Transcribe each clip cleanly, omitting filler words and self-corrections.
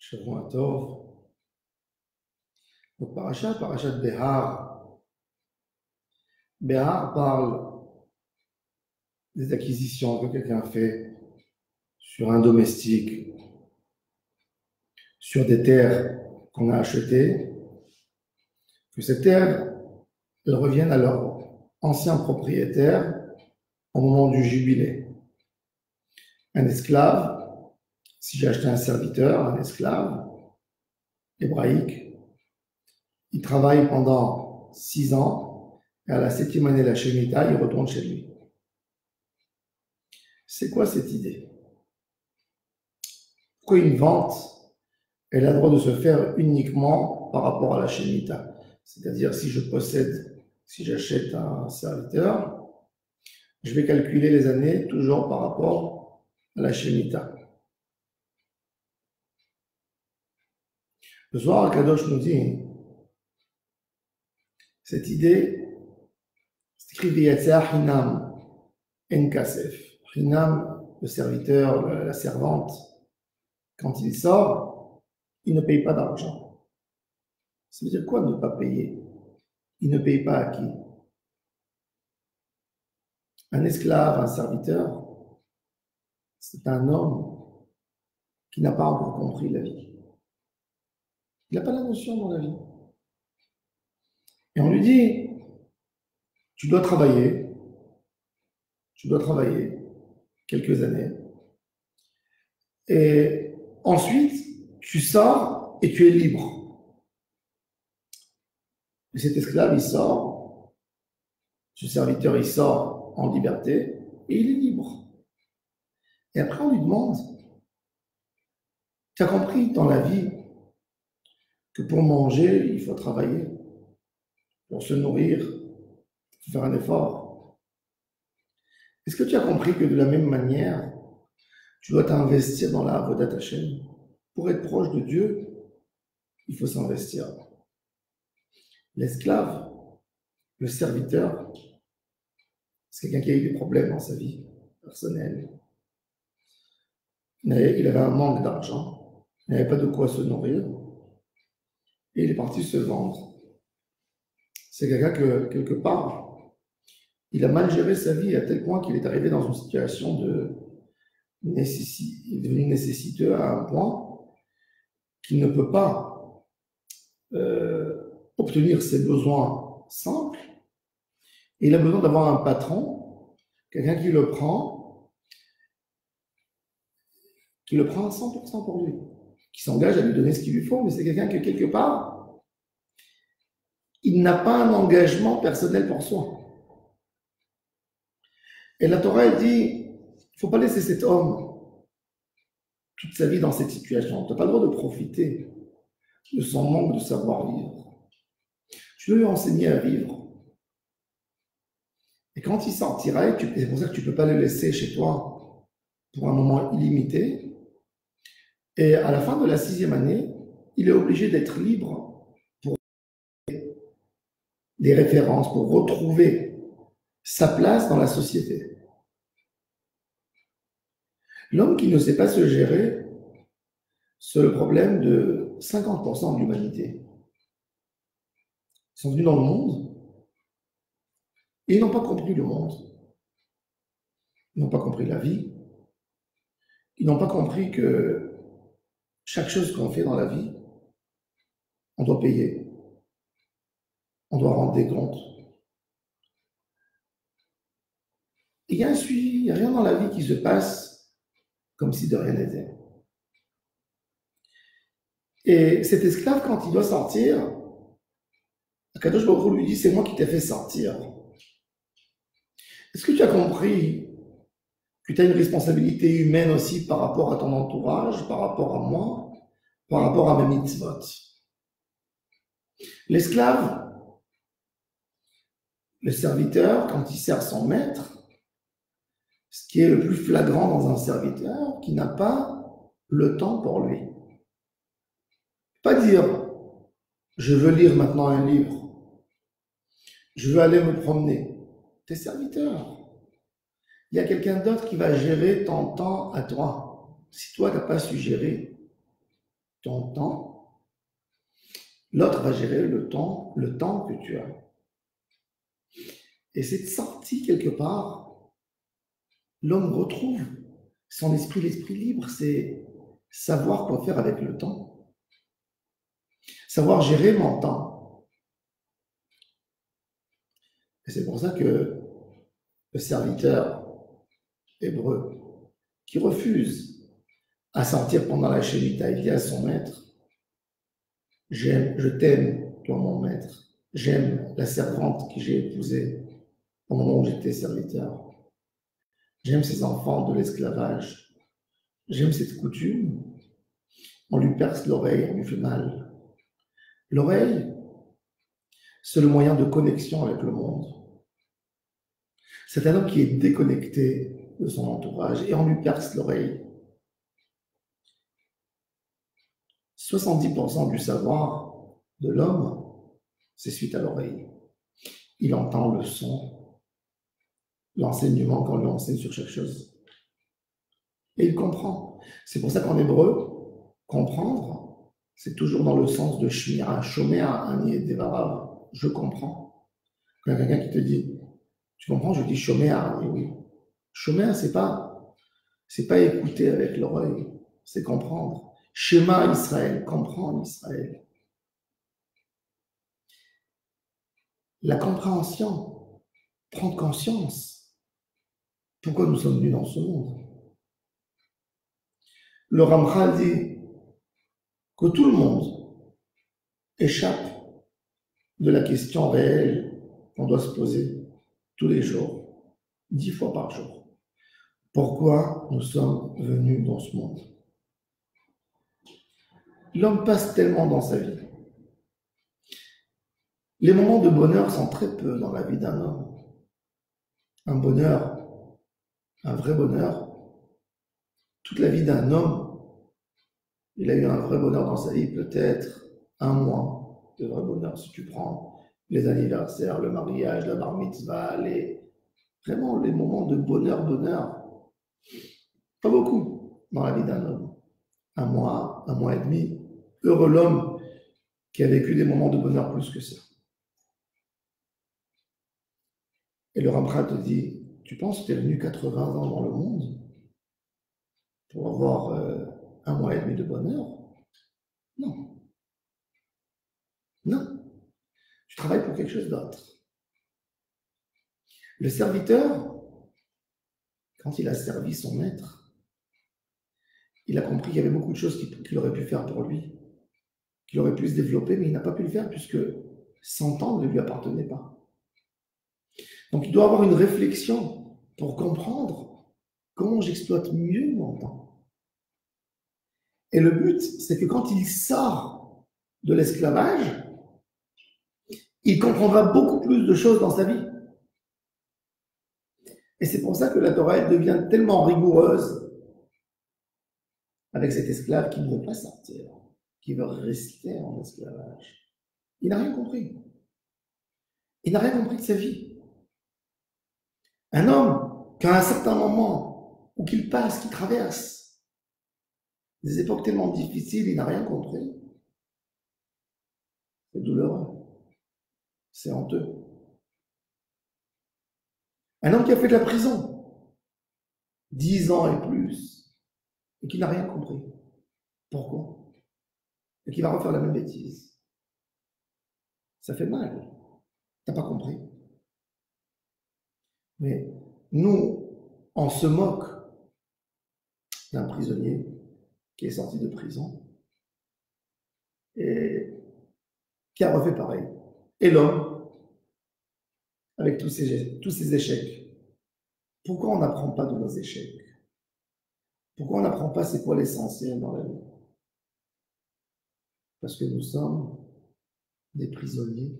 Shavua Tov. Donc, parachat Behar. Behar parle des acquisitions que quelqu'un fait sur un domestique, sur des terres qu'on a achetées, que ces terres elles reviennent à leur ancien propriétaire au moment du jubilé. Un esclave, si j'ai acheté un serviteur, un esclave hébraïque, il travaille pendant 6 ans et à la 7e année de la Shemitah, il retourne chez lui. C'est quoi cette idée? Pourquoi une vente, elle a le droit de se faire uniquement par rapport à la Shemitah? C'est-à-dire, si j'achète un serviteur, je vais calculer les années toujours par rapport à la Shemitah. Le soir, Kadosh nous dit, cette idée, c'est écrit V'yatzeh Hinam En Kasef. Hinam, le serviteur, la servante, quand il sort, il ne paye pas d'argent. Ça veut dire quoi ne pas payer? Il ne paye pas à qui? Un esclave, un serviteur, c'est un homme qui n'a pas encore compris la vie. Il n'a pas la notion dans la vie. Et on lui dit, tu dois travailler quelques années, et ensuite, tu sors et tu es libre. Et cet esclave, il sort, ce serviteur, il sort en liberté, et il est libre. Et après, on lui demande, tu as compris dans la vie que pour manger, il faut travailler, pour se nourrir, il faut faire un effort. Est-ce que tu as compris que de la même manière, tu dois t'investir dans la Avodat Hashem? Pour être proche de Dieu, il faut s'investir. L'esclave, le serviteur, c'est quelqu'un qui a eu des problèmes dans sa vie personnelle. Il avait un manque d'argent, il n'avait pas de quoi se nourrir, et il est parti se vendre. C'est quelqu'un que, quelque part, il a mal géré sa vie à tel point qu'il est arrivé dans une situation de nécessité, il est devenu nécessiteux à un point qu'il ne peut pas obtenir ses besoins simples. Et il a besoin d'avoir un patron, quelqu'un qui le prend à 100% pour lui, qui s'engage à lui donner ce qu'il lui faut, mais c'est quelqu'un que quelque part, il n'a pas un engagement personnel pour soi. Et la Torah, elle dit, il ne faut pas laisser cet homme toute sa vie dans cette situation. Tu n'as pas le droit de profiter de son manque de savoir-vivre. Tu dois lui enseigner à vivre. Et quand il sortira, c'est pour ça que tu ne peux pas le laisser chez toi pour un moment illimité. Et à la fin de la 6e année, il est obligé d'être libre pour des références, pour retrouver sa place dans la société. L'homme qui ne sait pas se gérer, c'est le problème de 50% de l'humanité. Ils sont venus dans le monde et ils n'ont pas compris le monde. Ils n'ont pas compris la vie. Ils n'ont pas compris que chaque chose qu'on fait dans la vie, on doit payer. On doit rendre des comptes. Il y a un suivi, il n'y a rien dans la vie qui se passe comme si de rien n'était. Et cet esclave, quand il doit sortir, Kadosh Baruch Hu lui dit, c'est moi qui t'ai fait sortir. Est-ce que tu as compris que tu as une responsabilité humaine aussi par rapport à ton entourage, par rapport à moi, par rapport à mes mitzvot? L'esclave, le serviteur, quand il sert son maître, ce qui est le plus flagrant dans un serviteur, qui n'a pas le temps pour lui. Pas dire, je veux lire maintenant un livre, je veux aller me promener. T'es serviteur. Il y a quelqu'un d'autre qui va gérer ton temps à toi. Si toi, tu n'as pas su gérer, ton temps, l'autre va gérer le temps que tu as. Et cette sortie, quelque part, l'homme retrouve son esprit, l'esprit libre, c'est savoir quoi faire avec le temps, savoir gérer mon temps. Et c'est pour ça que le serviteur hébreu qui refuse à sortir pendant la Shemitah, il dit à son maître, je t'aime, toi mon maître, j'aime la servante que j'ai épousée au moment où j'étais serviteur, j'aime ces enfants de l'esclavage, j'aime cette coutume, on lui perce l'oreille, on lui fait mal. L'oreille, c'est le moyen de connexion avec le monde. C'est un homme qui est déconnecté de son entourage et on lui perce l'oreille. 70% du savoir de l'homme, c'est suite à l'oreille. Il entend le son, l'enseignement qu'on lui enseigne sur chaque chose. Et il comprend. C'est pour ça qu'en hébreu, comprendre, c'est toujours dans le sens de shmira, shomea ani devarav. Je comprends. Quand il y a quelqu'un qui te dit, tu comprends, je dis shomea, et oui. Shomea, c'est pas écouter avec l'oreille, c'est comprendre. Shema Israël, comprendre Israël. La compréhension, prendre conscience. Pourquoi nous sommes venus dans ce monde? Le Ramchal dit que tout le monde échappe de la question réelle qu'on doit se poser tous les jours, 10 fois par jour. Pourquoi nous sommes venus dans ce monde? L'homme passe tellement dans sa vie. Les moments de bonheur sont très peu dans la vie d'un homme. Un bonheur, un vrai bonheur, toute la vie d'un homme, il a eu un vrai bonheur dans sa vie, peut-être un mois de vrai bonheur. Si tu prends les anniversaires, le mariage, la bar mitzvah, vraiment les moments de bonheur, pas beaucoup dans la vie d'un homme. Un mois et demi. Heureux l'homme qui a vécu des moments de bonheur plus que ça. Et le Ramchal te dit, tu penses que tu es venu 80 ans dans le monde pour avoir un mois et demi de bonheur? Non. Non. Tu travailles pour quelque chose d'autre. Le serviteur, quand il a servi son maître, il a compris qu'il y avait beaucoup de choses qu'il aurait pu faire pour lui, qu'il aurait pu se développer, mais il n'a pas pu le faire puisque son temps ne lui appartenait pas. Donc il doit avoir une réflexion pour comprendre comment j'exploite mieux mon temps. Et le but, c'est que quand il sort de l'esclavage, il comprendra beaucoup plus de choses dans sa vie. Et c'est pour ça que la Torah, elle devient tellement rigoureuse avec cet esclave qui ne veut pas sortir, qui veut rester en esclavage. Il n'a rien compris. Il n'a rien compris de sa vie. Un homme qu'à un certain moment où qu'il passe, qu'il traverse des époques tellement difficiles, il n'a rien compris. C'est douloureux. C'est honteux. Un homme qui a fait de la prison 10 ans et plus et qui n'a rien compris. Pourquoi? Et qui va refaire la même bêtise. Ça fait mal. T'as pas compris. Mais nous, on se moque d'un prisonnier qui est sorti de prison et qui a refait pareil. Et l'homme, avec tous ces échecs, pourquoi on n'apprend pas de nos échecs? Pourquoi on n'apprend pas c'est quoi l'essentiel dans la vie? Parce que nous sommes des prisonniers,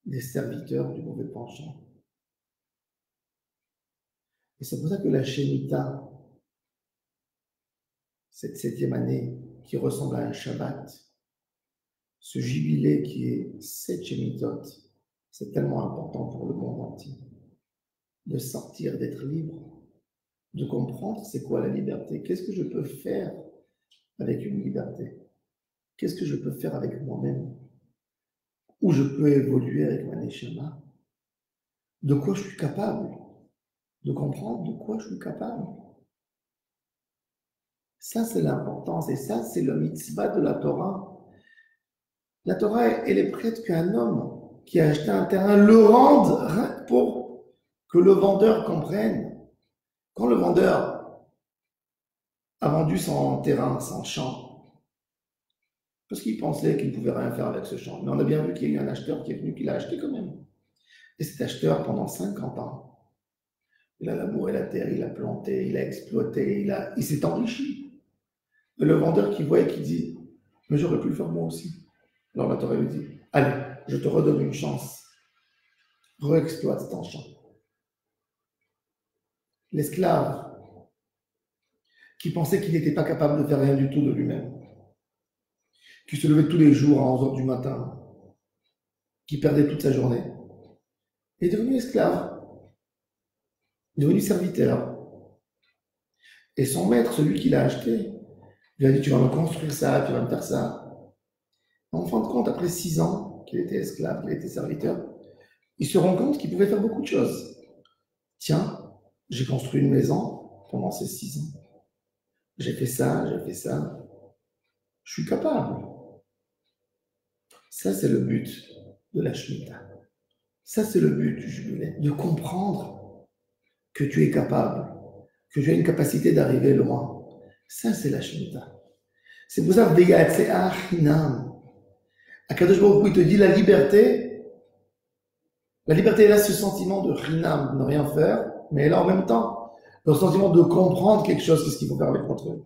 des serviteurs du mauvais penchant. Et c'est pour ça que la Shemitah, cette 7e année qui ressemble à un Shabbat, ce jubilé qui est 7 Shemitot, c'est tellement important pour le monde entier. De sortir, d'être libre, de comprendre c'est quoi la liberté, qu'est-ce que je peux faire avec une liberté? Qu'est-ce que je peux faire avec moi-même? Où je peux évoluer avec ma neshama? De quoi je suis capable? De comprendre de quoi je suis capable? Ça, c'est l'importance, et ça, c'est le mitzvah de la Torah. La Torah, elle est prête qu'un homme qui a acheté un terrain le rende pour que le vendeur comprenne. Quand le vendeur a vendu son terrain, son champ, parce qu'il pensait qu'il ne pouvait rien faire avec ce champ, mais on a bien vu qu'il y a eu un acheteur qui est venu, qui l'a acheté quand même. Et cet acheteur, pendant 50 ans, il a labouré la terre, il a planté, il a exploité, il s'est enrichi. Et le vendeur qui voit et qui dit, mais j'aurais pu le faire moi aussi. Alors la Torah lui dit, allez, je te redonne une chance. Re-exploite ton champ. L'esclave qui pensait qu'il n'était pas capable de faire rien du tout de lui-même, qui se levait tous les jours à 11 heures du matin, qui perdait toute sa journée, est devenu esclave, devenu serviteur. Et son maître, celui qui l'a acheté, lui a dit, tu vas me construire ça, tu vas me faire ça. En fin de compte, après 6 ans qu'il était esclave, qu'il était serviteur, il se rend compte qu'il pouvait faire beaucoup de choses. Tiens, j'ai construit une maison pendant ces 6 ans. J'ai fait ça, j'ai fait ça. Je suis capable. Ça, c'est le but de la Shemitah. Ça, c'est le but du jubilé, de comprendre que tu es capable, que tu as une capacité d'arriver loin. Ça, c'est la Shemitah. C'est pour ça que c'est Achinam. Akadosh Baruch Hu, il te dit la liberté, elle a ce sentiment de Chinam, de ne rien faire, mais elle a en même temps le sentiment de comprendre quelque chose, qu'est-ce qu'il faut faire avec notre vie.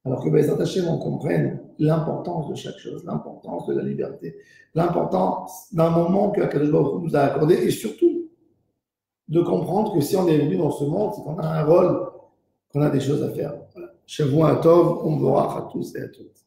Alors que Bezrat Hashem, on comprenne l'importance de chaque chose, l'importance de la liberté, l'importance d'un moment que Akadosh Baruch Hu nous a accordé, et surtout de comprendre que si on est venu dans ce monde, c'est qu'on a un rôle, qu'on a des choses à faire. Voilà. Shavua Tov, on verra à tous et à toutes.